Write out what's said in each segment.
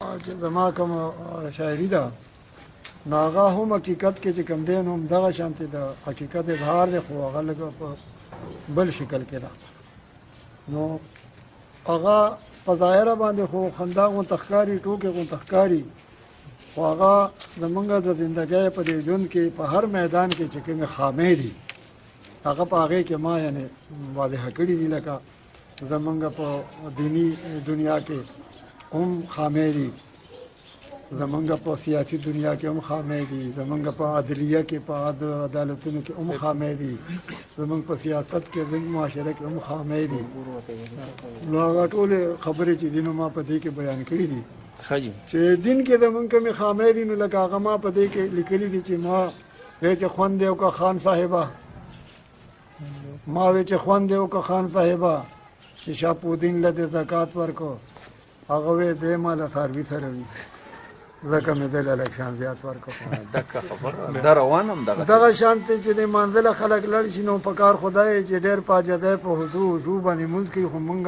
چې زما کوم شاعري ده نو هغه هم حقیقت کې چې کوم دی نو همدغه شانتې د حقیقت اظهار دی خو هغه لږ په بل شکل کې ده نو هغه په ظاهره باندې خو خندا غونته ښکاري ټوکې غونته ښکاري خو هغه زمونږ د زندګۍ په دې ژوند کې په هر میدان کې چې کومې خامې دي هغه په هغې کې ما یعنې واضحه کړي دي لکه زمونږ په دیني دنیا کې هم خامې دي زمونږ په سیاسي دنیا کې هم خامې دي زمونږ په عدلیه کې په عدالتونو کې هم خامې دي زمونږ په سیاست کې زمونږ معاشره کې هم خامې دي نو هغه ټولې خبرې چې دي نو ما په دې کې بیان کړي دي چې دین کې زمونږ کومې خامې دي نو لکه هغه ما په دې کې لیکلي دي چې ما وی چې خوند دی وکړه خان صاحبه ما وی چې خوند دی وکړه خان صاحبه چې شاپودین له دې زکات ورکړو هغه وی دی ما له څاروي سره وي ځکه مې دله لږ شان زیات ورکړو دغه شانتې چې د منزله خلک لړ شي نو په کار خدای چې ډېر پاجدی په حضور باندې مونځ کوي خو مونږ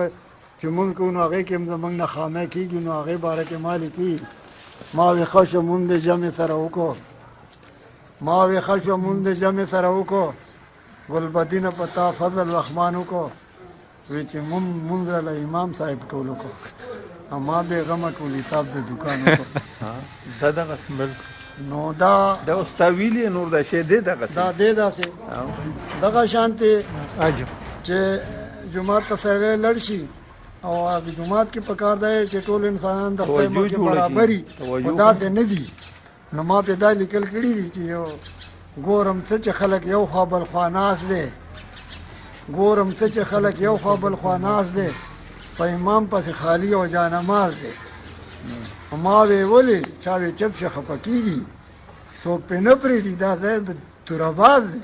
چې مونځ کوو نو هغې کې هم زمونږ نه خامې کېږي نو هغې باره کې ما لیکي ما وی ښه شو مونځ د جمع سره وکړو ما وی ښه شو مونځ د جمع سره وکړو ګلبدینه په تا فضل رحمان وکړو وی چې مونځ له امام صاحب ټول وکړو ما بې غمه ټول حساب د دوکان وکړو دا دغسې بالکل نو دا اوس تا ویلي نور دا شی دی دغسې دا دی داسې دغه شانتې چې جومات ته سړی لړ شي او هغه جومات کې پکار دی چې ټول انسانان د خدای مخکې برابري خو داسې نه دي نو ما پې دا لیکل کړي دي چې یو ګورم څه چې خلک یو خوا بل خوا ناست دی ګورم څه چې خلک یو خوا بل خوا ناست دی په امام پسې خالی او جانماز دی ما وی ولې چا وی چپ شه خفه کېږي څوک پې نه پرېږدي دا ځای د تورهباز دی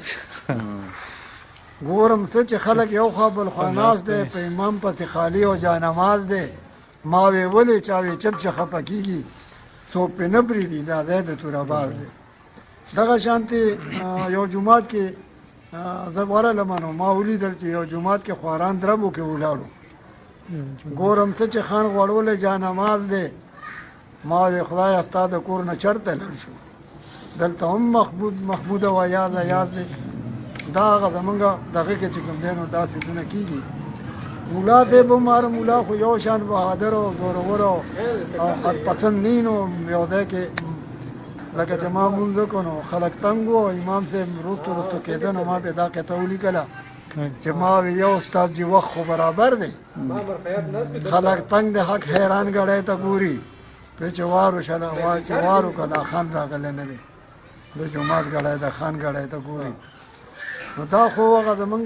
ګورم څه چې خلک یو خوا بل خوا ناست دی په امام پسې خالی او جانماز دی ما وی ولې چا وی چپ شه خفه کېږي څوک پې نه پرېږدي دا ځای د تورهباز دی دغه شانتې یو جومات کې زه ورغلم نو ما ولیدل چې یو جومات کې خواران دربو کې ولاړو ګورم څه چې خان غوړولی جانماز دی ما وی خدایه ستا د کور نه چرته لړ شو دلته هم محموده و یاد دی دا هغه زمونږ دغه کې چې کوم دی نو دا څیزونه کېږي مولا صاحب هم هر مولا خو یو شان بهادر او زورور او حق پسند نه نو یو ځای کې لکه چې ما مونځ وکړو نو خلک تنګ وو امام صاحب وروستو کېده نو ما پې دا قطعه ولیکله چې ما وی یو استاد جي وخت خو برابر دی خلک تنګ د حق حیران ګړی ته ګوري پې چې وارو که دا خان راغلی نه دی د جومات ګړی د خان ګړی ته ګوري نو دا خو هغه زمونږ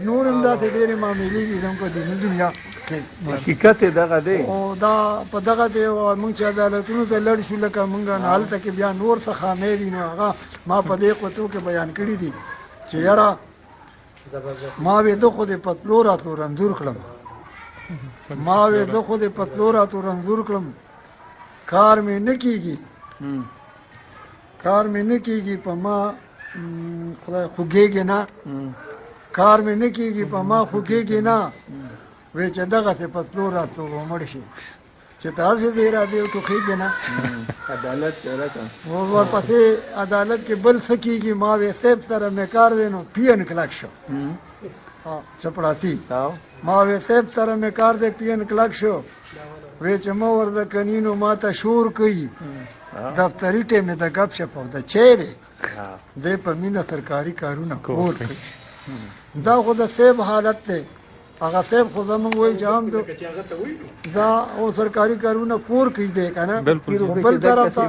نور هم داسې ډېرې معاملې دي زموږ په دیني دنیا کې حقیقت یې دغه دی او دا په دغه دی مونږ چې عدالتونو ته لړ شو لکه مونږ نه هلته کې بیا نور څه خامې دي نو هغه ما په دې قطعو کې بیان کړي دي چې یاره ما وی زه خو دې پتلو راتلو رنځور کړم ما وی زه خو دې پتلو راتلو رنځور کړم کار مې نه کېږي په ما خدای خوږېږي نه کار مې نه کېږي په ما خوږېږي نه وی چې دغسې پتلو راتلو ومړ شي چې تاسې دې ارادې وټوخېږي نه عدالت ورپسې عدالت کې بل څه کېږي ما وی صاحب سره مې کار دی نو پین کلک شو چپړاسي ما وی صاحب سره مې کار دی پین کلک شو وی چې مه ورته کني نو ما ته شور کوي دفتري ټیمې د ګپ شپ او د چیرې دی په مینه سرکاري کارونه کور کوي دا خو د صاحب حالت دی هغه صاحب خو زمونږ وایي چې هم دا او سرکاري کارونه کور کوي دی که نه بل طرف ته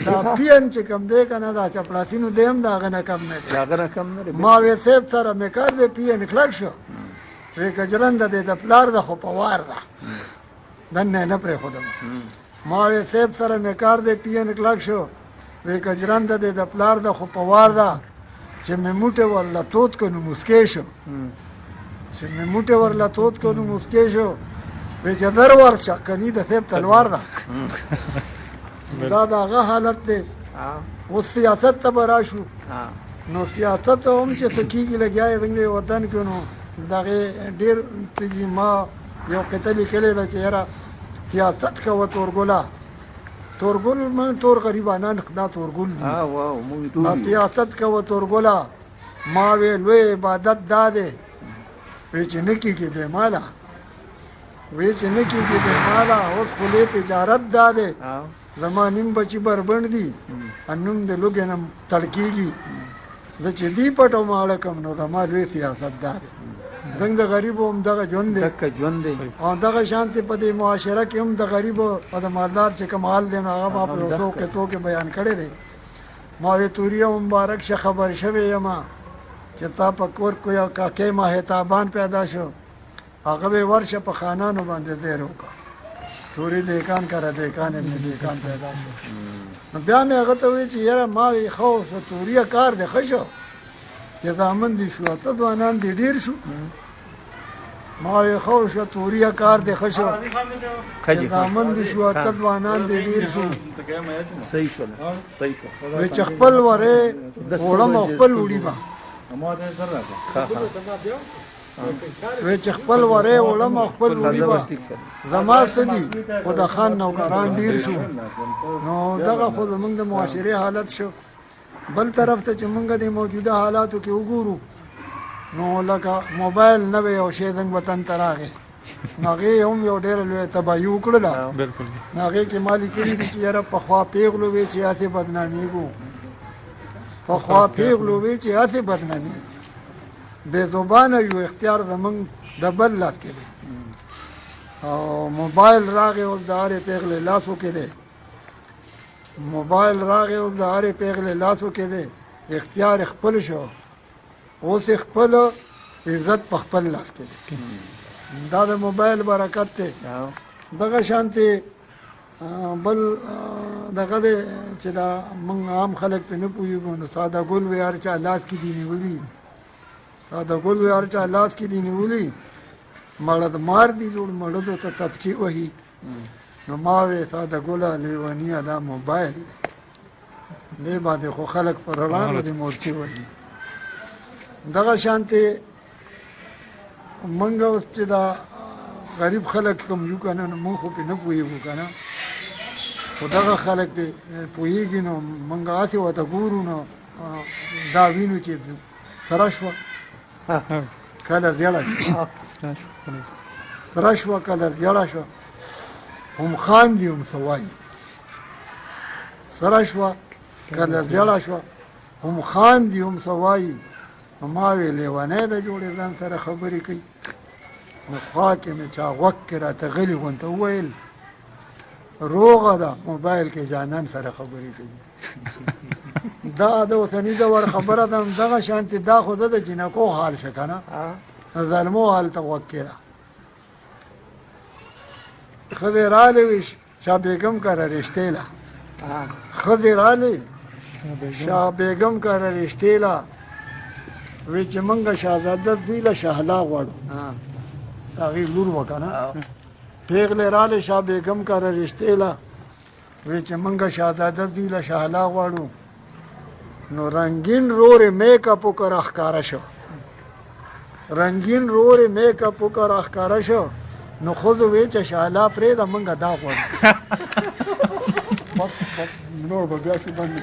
دا پین چې کم دی که نه دا چپړاسي نو دی هم د هغه نه کم نه دی ما وی صاحب سره مې کار دی پین کلک شو وی که جرنده دی د پلار ده خو په وار ده دننه نه پرېښودم ما وی صاحب سره مې کار دی پین کلک شو وی که جرنده دی د پلار ده خو په وار ده چې مې موټې ورله تود که نو مسکې شو چې مې موټې ورله تود که نو مسکې شو وی چې در ورشه کني د صاحب تلوار ده دا د هغه حالت دی اوس سیاست ته به راشو نو سیاست هم چې څه کېږي لګیا یې زموږ وطن کې نو دغې ډېر څه ما یو قطعه لیکلې ده چې یاره سیاست کوه تورګله تورګل من تور غریبانان دا تورګل دي واو موږ دا ټول سیاست کوه تورګله ما وی لوی عبادت دا دی وی چې نه کېږي بې ماله وی چې نه کېږي بې ماله اوس خو لوی تجارت دا دی زما نیم بچي بربنډ دي نوم د لوږې نه تړ کېږي زه چې دی پټو ماړه کم نو زما لوی سیاست دا دی زنګ د غریبو هم دغه ژوند دی دکه ژوند دی او دغه شانتې په دې معاشره کې هم د غریبو او د مالدار چې کوم حال دی نو هغه ما په یو توکې بیان کړی دی ما وی توریه مبارک شه خبر شوی یما چې تا په کور کو یو کاکې ماهتابان پیدا شو هغه به ورشه په خانانو باندې زیر وکړه توری دیکان کرا دیکان ابن دیکان پیدا شو نو بیا مې هغه ته وی چې یاره ما وی خو توریه کار دی ښه شو چې دامن دي شو ته ځوانان دي ډېر شو ما وی خو شو توریه کار دی ښه شو چې دامن دي شو ته ځوانان دي ډېر شو صحیح شو وی چې خپل وره وړم او خپل وړي با وی چې خپل وره وړم او خپل وړي با زما څه دي خو د خان نوکران ډېر شو نو دغه خو زمونږ د معاشرې حالت شو بل طرف ته چې مونږ د موجوده حالاتو کې وګورو نو لکه موبایل نوی یو شی زموږ وطن ته راغی نو هغې هم یو ډېره لویه تباهي وکړله نو هغې کې ما لیکلي دي چې یاره پخوا پیغلو وې چې هسې بدنامېږو پخوا پیغلو وې چې هسې بدنامېږو بې زبانه یو اختیار زمونږ د بل لاس کې دی او موبایل راغی اوس د هرې پیغلې لاسو کې دی موبایل راغی اوس د هرې پیغلې لاسو کې دی اختیار خپل شو اوس خپل عزت په خپل لاس کې دی دا د موبایل برکت دی دغه شانتې بل دغه دی چې دا موږ عام خلک پرې نه پوهېږو نو ساده ګل وی هر چا لاس کې دي نیولي ساده ګل وی هر چا لاس کې دي نیولي مړد مار دي جوړ مړدو ته تپچې وهي نو ما وی ساده ګله لیونیه دا موبایل دې باندې خو خلک په رڼا دي مورچې وهي دغه شانتې موږ اوس چې دا غریب خلک کوم یو که نه نو موږ خو پرې نه پوهېږو که نه خو دغه خلک پرې پوهېږي نو موږ هسې ورته ګورو نو دا وینو چې سره شوه کله زیړه شوه سره شوه کله زیړه شوه هم خاندي هم څه وایي سره شوه کله زیړه شوه هم خاندي هم څه وایي نو ما وی لیونی ده جوړې ځان سره خبرې کوي نو خوا کې مې چا غوږ کې راته غلي غونته وویل روغه ده موبایل کې جانان سره خبرې کوي دا د اوسني دور خبره ده دغه شانتې دا خو ده د جنکو حال شه که نه د ظلمو حال ته غوږ کې ده ښځې راغلې وي شاه بیګم کره رشتې له ښځې راغلې شاه بیګم کره رشتې له وی چې موږ شهزاده دوی له شهلا غواړو هغې لور وه که نه پیغلې راغلې شاه بیګم کره رشتې له وی چې موږ شهزاده دوی له شهلا غواړو نو رنګین رورې میک اپ وکړه راښکاره شو رنګین رورې میک اپ وکړه راښکاره شو نو ښځو وی چې شهلا پرېږده موږ دا غواړو نور به بیا شو بند